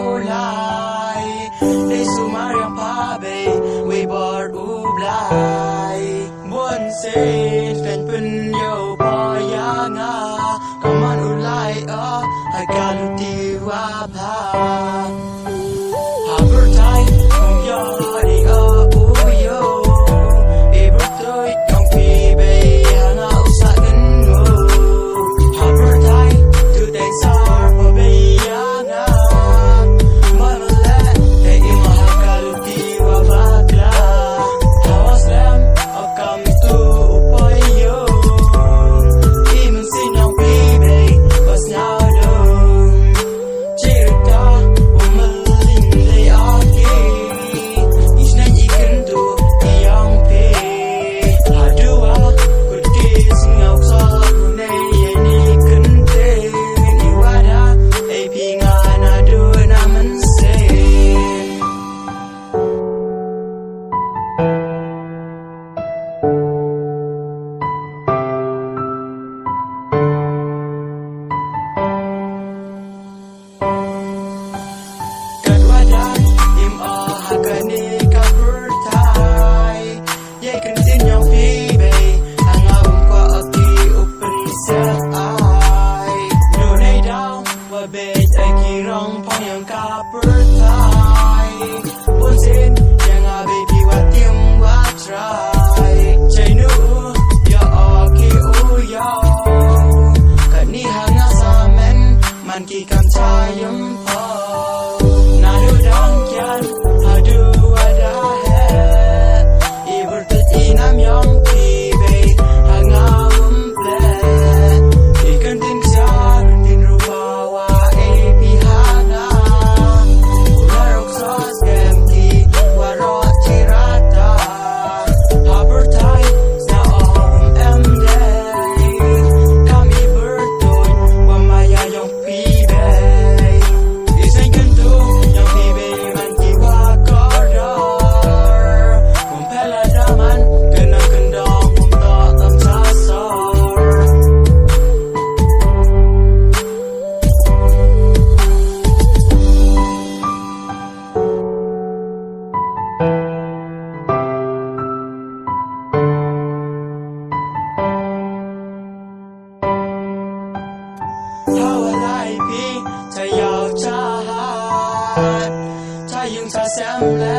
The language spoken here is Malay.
lai để sumar yang pabe we bar ublai buồn sen fen pen yo pa yanga kaman ulai hai kaluti wa pa haber tai kong ya di uyo e bertoi kong pi be hanga usak gengo haber tai tu dei sar pa be yanga malale e imah kaluti wa bakla hawas lam akam tu upayo imun sinang pi be pas nyado cerita umalin le ake isna ikan tu yang pe hadua kudis ngau sa kunai ni kente ni wada e pingan adu naman se Kadwadan im hakane kapertai ye kentin yang pibe angau kwa ati open set ai no nei down wa be ai kirong pong yang kapertai bunsin yang abe pi wa tim wa try chai nu ya aki u ya kani hanga samen man ki kam chayam pa nadu dang kyan adu ada he ibertet inam yang pibe hanga umple ikan tin ksar tin rupa wa e pihana ularok sos gemti waro cirata habertai sa em day kami bertoy wamaya yang pibe isang ganto yang pibe man kiwa kardar kumpela daman kena kendang kumta tam sasar hawalai pi ta yao chahat ta yung sa sem le